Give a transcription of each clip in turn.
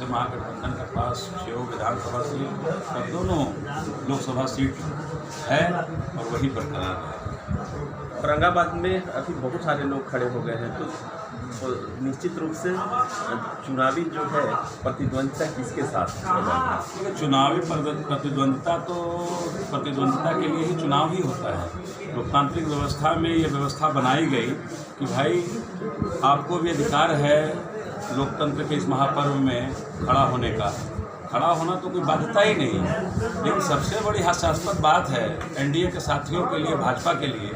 महागठबंधन के पास 6 विधानसभा सीट और दोनों लोकसभा सीट है और वही बरकरार है। औरंगाबाद में अभी बहुत सारे लोग खड़े हो गए हैं, तो निश्चित रूप से चुनावी जो है प्रतिद्वंदिता किसके साथ है? चुनावी प्रतिद्वंदिता के लिए ही चुनाव ही होता है। लोकतांत्रिक व्यवस्था में ये व्यवस्था बनाई गई कि भाई आपको भी अधिकार है लोकतंत्र के इस महापर्व में खड़ा होने का। खड़ा होना तो कोई बाध्यता ही नहीं है, लेकिन सबसे बड़ी हास्यास्पद बात है एनडीए के साथियों के लिए, भाजपा के लिए,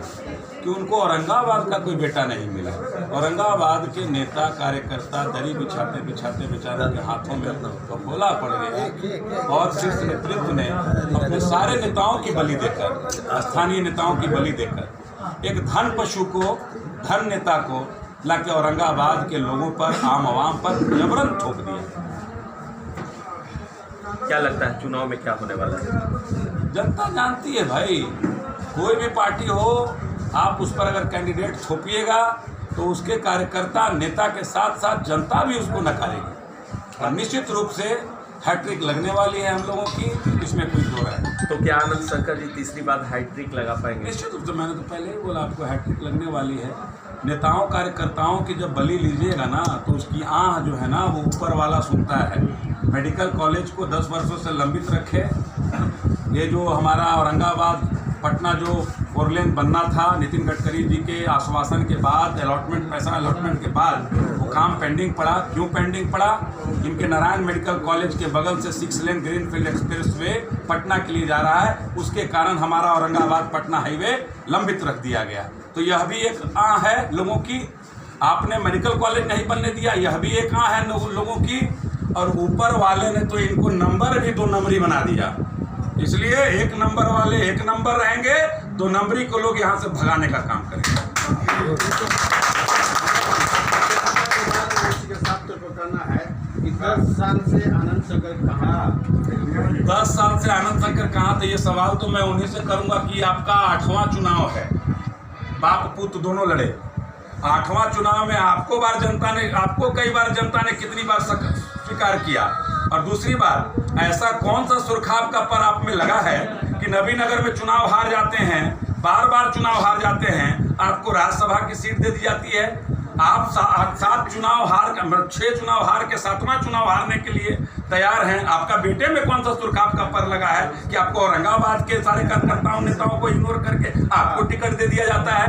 कि उनको औरंगाबाद का कोई बेटा नहीं मिला। औरंगाबाद के नेता कार्यकर्ता दरी बिछाते बिछाते बेचारों के हाथों में फफोला पड़ गया और शीर्ष नेतृत्व ने अपने सारे नेताओं की बलि देकर, स्थानीय नेताओं की बलि देकर एक धन पशु को, धन नेता को लाके औरंगाबाद के लोगों पर, आम आवाम पर जबरन थोप दिया। क्या लगता है चुनाव में क्या होने वाला है? जनता जानती है भाई, कोई भी पार्टी हो, आप उस पर अगर कैंडिडेट थोपिएगा तो उसके कार्यकर्ता, नेता के साथ साथ जनता भी उसको नकारेगी और निश्चित रूप से हैट्रिक लगने वाली है हम लोगों की, इसमें कोई दो राय नहीं। तो क्या आनंद शंकर जी तीसरी बार हैट्रिक लगा पाएंगे? निश्चित रूप से, मैंने तो पहले ही बोला आपको, हैट्रिक लगने वाली है। नेताओं कार्यकर्ताओं की जब बलि लीजिएगा ना तो उसकी आह जो है ना वो ऊपर वाला सुनता है। मेडिकल कॉलेज को 10 वर्षों से लंबित रखे, ये जो हमारा औरंगाबाद पटना जो 4 लेन बनना था, नितिन गडकरी जी के आश्वासन के बाद, अलॉटमेंट, पैसा अलॉटमेंट के बाद वो काम पेंडिंग पड़ा। क्यों पेंडिंग पड़ा? इनके नारायण मेडिकल कॉलेज के बगल से 6 lane greenfield express way Patna के लिए जा रहा है, उसके कारण हमारा औरंगाबाद पटना हाईवे लंबित रख दिया गया। तो यह भी एक आह है लोगों की। आपने मेडिकल कॉलेज नहीं बनने दिया, यह भी एक आह है लोगों की। और ऊपर वाले ने तो इनको नंबर भी 2 नंबरी बना दिया, इसलिए 1 नंबर वाले 1 नंबर रहेंगे, 2 नंबरी को लोग यहाँ से भगाने का काम करेंगे। 10 साल से आनंद शंकर कहाँ? 10 साल से आनंद शंकर कहाँ? तो ये सवाल तो मैं उन्हीं से करूँगा कि आपका 8वां चुनाव है, बाप पुत्र दोनों लड़े। 8वां चुनाव में आपको कई बार जनता ने कितनी बार स्वीकार किया, और दूसरी बार ऐसा कौन सा सुरखाब का पर आप में लगा है कि नबीनगर में चुनाव हार जाते हैं, बार बार चुनाव हार जाते हैं, आपको राज्यसभा की सीट दे दी जाती है। आप 6 चुनाव हार के 7वां चुनाव हारने के लिए तैयार हैं। आपका बेटे में कौन सा सुरखाब का पर लगा है कि आपको औरंगाबाद के सारे कार्यकर्ताओं नेताओं को इग्नोर करके आपको टिकट दे दिया जाता है?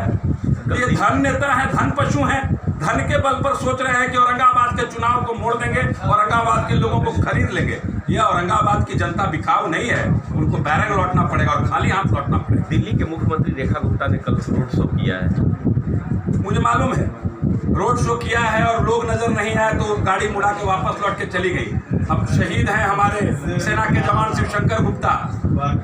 ये धन नेता है, धन पशु हैं, धन के बल पर सोच रहे हैं कि औरंगाबाद के चुनाव को मोड़ देंगे, औरंगाबाद के लोगों को खरीद लेंगे। यह औरंगाबाद की जनता बिकाऊ नहीं है, उनको बैरक लौटना पड़ेगा और खाली हाथ लौटना पड़ेगा। दिल्ली के मुख्यमंत्री रेखा गुप्ता ने कल रोड शो किया है, मुझे मालूम है, रोड शो किया है और लोग नजर नहीं आए तो गाड़ी मुड़ा के वापस लौट के चली गई। अब शहीद हैं हमारे सेना के जवान शिवशंकर गुप्ता,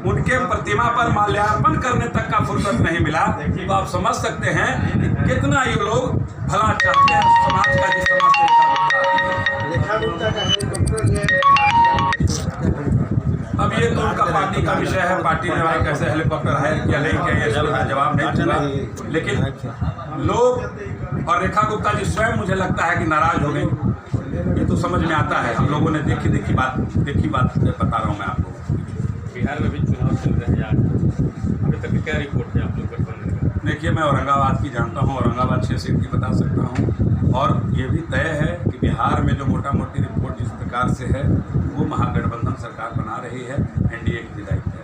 उनके प्रतिमा पर माल्यार्पण करने तक का फुर्सत नहीं मिला। तो आप समझ सकते हैं कि कितना ये लोग भला चाहते हैं समाज का, जिस समाज से रेखा गुप्ता का हेलीकॉप्टर अब ये तो उनका पार्टी का विषय है, पार्टी ने भाई कैसे हेलीकॉप्टर हायर किया नहीं किया इसका जवाब नहीं दूंगा। लेकिन लोग और रेखा गुप्ता जी स्वयं मुझे लगता है कि नाराज हो गए, ये तो समझ में आता है। हम लोगों ने देखी बात बता रहा हूँ मैं आप लोगों को। बिहार में भी चुनाव चल रहे हैं, अभी तक क्या रिपोर्ट है आप लोग गठबंधन का? देखिए, मैं औरंगाबाद की जानता हूँ, औरंगाबाद 6 सीट की बता सकता हूँ, और ये भी तय है कि बिहार में जो मोटा मोटी रिपोर्ट जिस प्रकार से है वो महागठबंधन सरकार बना रही है, एनडीए की विदाई है।